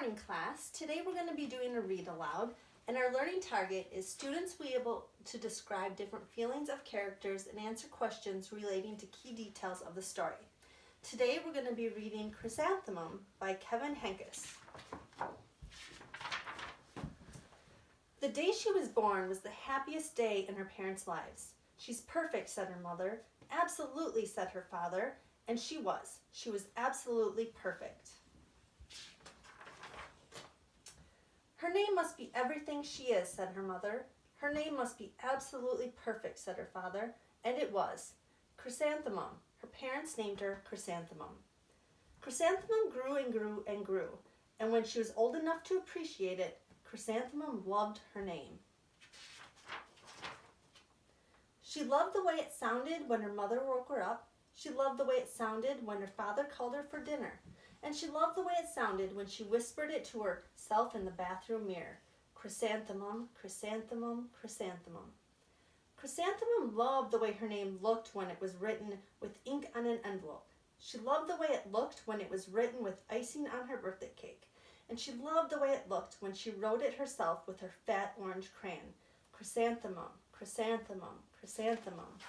morning, class. Today we're going to be doing a read aloud, and our learning target is students be able to describe different feelings of characters and answer questions relating to key details of the story. Today we're going to be reading Chrysanthemum by Kevin Henkes. The day she was born was the happiest day in her parents' lives. "She's perfect," said her mother. "Absolutely," said her father, and she was. She was absolutely perfect. "Her name must be everything she is," said her mother. "Her name must be absolutely perfect," said her father, and it was. Chrysanthemum. Her parents named her Chrysanthemum. Chrysanthemum grew and grew and grew, and when she was old enough to appreciate it, Chrysanthemum loved her name. She loved the way it sounded when her mother woke her up. She loved the way it sounded when her father called her for dinner. And she loved the way it sounded when she whispered it to herself in the bathroom mirror. Chrysanthemum, chrysanthemum, chrysanthemum. Chrysanthemum loved the way her name looked when it was written with ink on an envelope. She loved the way it looked when it was written with icing on her birthday cake. And she loved the way it looked when she wrote it herself with her fat orange crayon. Chrysanthemum, chrysanthemum, chrysanthemum.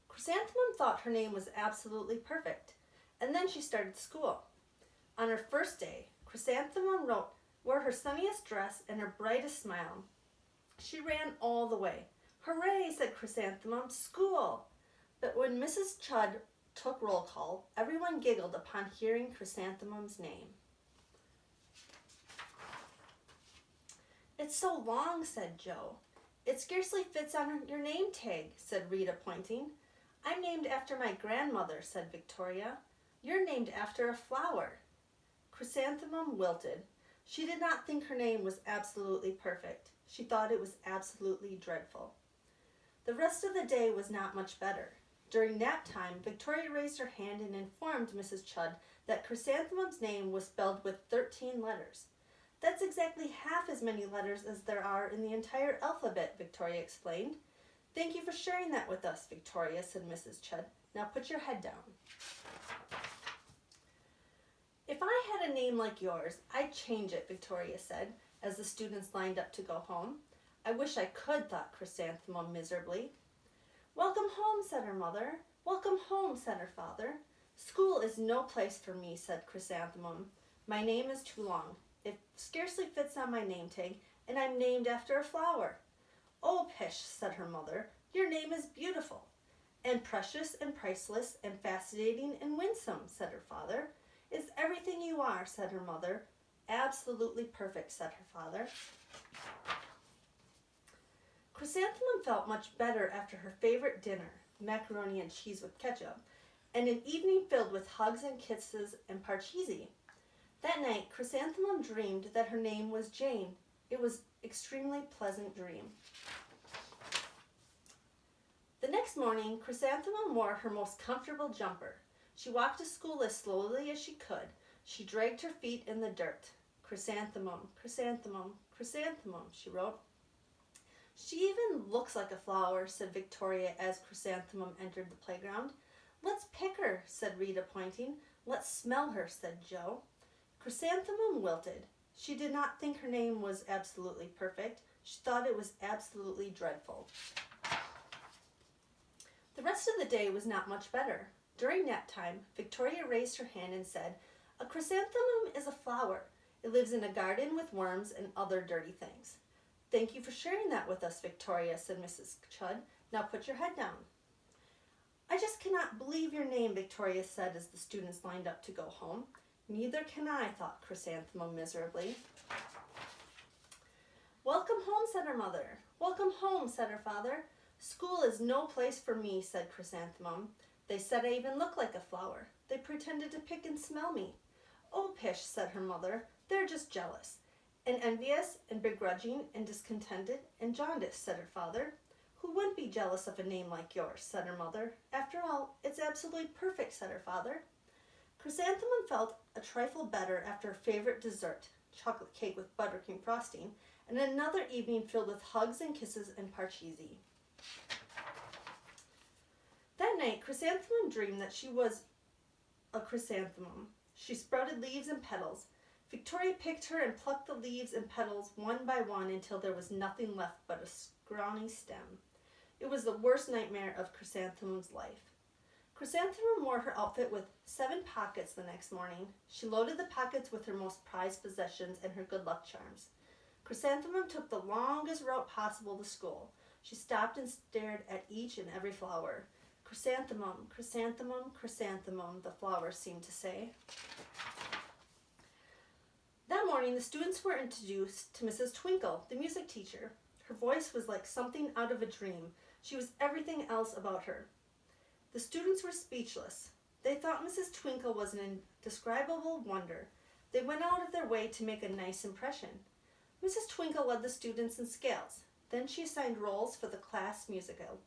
Chrysanthemum thought her name was absolutely perfect. And then she started school. On her first day, Chrysanthemum wore her sunniest dress and her brightest smile. She ran all the way. "Hooray," said Chrysanthemum, "school!" But when Mrs. Chudd took roll call, everyone giggled upon hearing Chrysanthemum's name. "It's so long," said Joe. "It scarcely fits on your name tag," said Rita, pointing. "I'm named after my grandmother," said Victoria. "You're named after a flower." Chrysanthemum wilted. She did not think her name was absolutely perfect. She thought it was absolutely dreadful. The rest of the day was not much better. During nap time, Victoria raised her hand and informed Mrs. Chudd that Chrysanthemum's name was spelled with 13 letters. "That's exactly half as many letters as there are in the entire alphabet," Victoria explained. "Thank you for sharing that with us, Victoria," said Mrs. Chudd. "Now put your head down." "If I had a name like yours, I'd change it," Victoria said, as the students lined up to go home. "I wish I could," thought Chrysanthemum miserably. "Welcome home," said her mother. "Welcome home," said her father. "School is no place for me," said Chrysanthemum. "My name is too long. It scarcely fits on my name tag, and I'm named after a flower." "Oh, pish," said her mother. "Your name is beautiful." "And precious and priceless and fascinating and winsome," said her father. "It's everything you are," said her mother. "Absolutely perfect," said her father. Chrysanthemum felt much better after her favorite dinner, macaroni and cheese with ketchup, and an evening filled with hugs and kisses and parcheesi. That night, Chrysanthemum dreamed that her name was Jane. It was an extremely pleasant dream. The next morning, Chrysanthemum wore her most comfortable jumper. She walked to school as slowly as she could. She dragged her feet in the dirt. "Chrysanthemum, chrysanthemum, chrysanthemum," she wrote. "She even looks like a flower," said Victoria as Chrysanthemum entered the playground. "Let's pick her," said Rita, pointing. "Let's smell her," said Joe. Chrysanthemum wilted. She did not think her name was absolutely perfect. She thought it was absolutely dreadful. The rest of the day was not much better. During nap time, Victoria raised her hand and said, "A chrysanthemum is a flower. It lives in a garden with worms and other dirty things." "Thank you for sharing that with us, Victoria," said Mrs. Chudd. "Now put your head down." "I just cannot believe your name," Victoria said as the students lined up to go home. "Neither can I," thought Chrysanthemum miserably. "Welcome home," said her mother. "Welcome home," said her father. "School is no place for me," said Chrysanthemum. "They said I even look like a flower. They pretended to pick and smell me." "Oh, pish," said her mother. "They're just jealous and envious and begrudging and discontented and jaundiced," said her father. "Who wouldn't be jealous of a name like yours?" said her mother. "After all, it's absolutely perfect," said her father. Chrysanthemum felt a trifle better after her favorite dessert, chocolate cake with buttercream frosting, and another evening filled with hugs and kisses and parcheesi. That night, Chrysanthemum dreamed that she was a chrysanthemum. She sprouted leaves and petals. Victoria picked her and plucked the leaves and petals one by one until there was nothing left but a scrawny stem. It was the worst nightmare of Chrysanthemum's life. Chrysanthemum wore her outfit with 7 pockets the next morning. She loaded the pockets with her most prized possessions and her good luck charms. Chrysanthemum took the longest route possible to school. She stopped and stared at each and every flower. Chrysanthemum, chrysanthemum, chrysanthemum, the flowers seemed to say. That morning, the students were introduced to Mrs. Twinkle, the music teacher. Her voice was like something out of a dream. She was everything else about her. The students were speechless. They thought Mrs. Twinkle was an indescribable wonder. They went out of their way to make a nice impression. Mrs. Twinkle led the students in scales. Then she assigned roles for the class musical.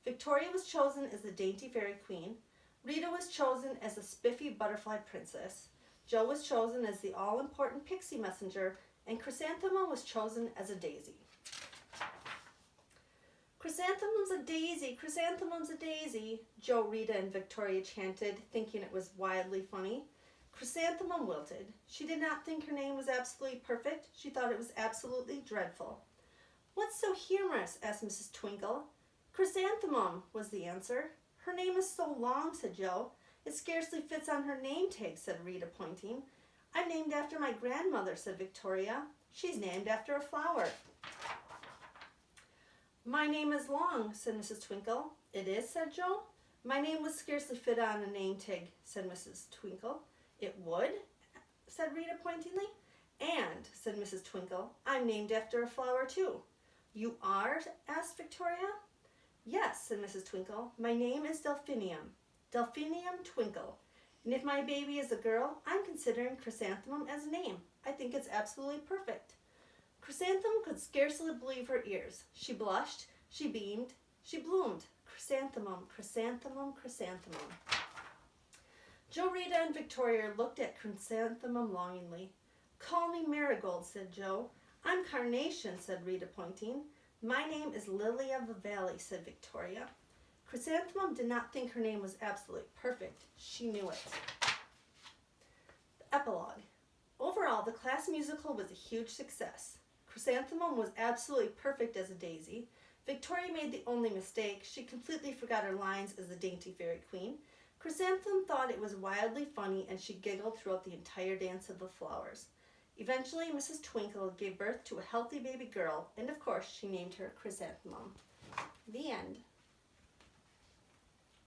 Victoria was chosen as the dainty fairy queen. Rita was chosen as the spiffy butterfly princess. Jo was chosen as the all-important pixie messenger, and Chrysanthemum was chosen as a daisy. Chrysanthemum's a daisy, chrysanthemum's a daisy, Jo, Rita, and Victoria chanted, thinking it was wildly funny. Chrysanthemum wilted. She did not think her name was absolutely perfect. She thought it was absolutely dreadful. What's so humorous? Asked Mrs. Twinkle. Chrysanthemum, was the answer. Her name is so long, said Jo. It scarcely fits on her name tag, said Rita, pointing. I'm named after my grandmother, said Victoria. She's named after a flower. My name is long, said Mrs. Twinkle. It is, said Jo. My name would scarcely fit on a name tag, said Mrs. Twinkle. It would, said Rita, pointingly. And, said Mrs. Twinkle, I'm named after a flower, too. You are? Asked Victoria. Yes, said Mrs. Twinkle. My name is Delphinium. Delphinium Twinkle. And if my baby is a girl, I'm considering Chrysanthemum as a name. I think it's absolutely perfect. Chrysanthemum could scarcely believe her ears. She blushed, she beamed, she bloomed. Chrysanthemum, chrysanthemum, chrysanthemum. Jo, Rita, and Victoria looked at Chrysanthemum longingly. Call me Marigold, said Jo. I'm Carnation, said Rita, pointing. My name is Lily of the Valley, said Victoria. Chrysanthemum did not think her name was absolutely perfect. She knew it. The epilogue. Overall, the class musical was a huge success. Chrysanthemum was absolutely perfect as a daisy. Victoria made the only mistake. She completely forgot her lines as the dainty fairy queen. Chrysanthemum thought it was wildly funny, and she giggled throughout the entire dance of the flowers. Eventually, Mrs. Twinkle gave birth to a healthy baby girl, and of course, she named her Chrysanthemum. The end.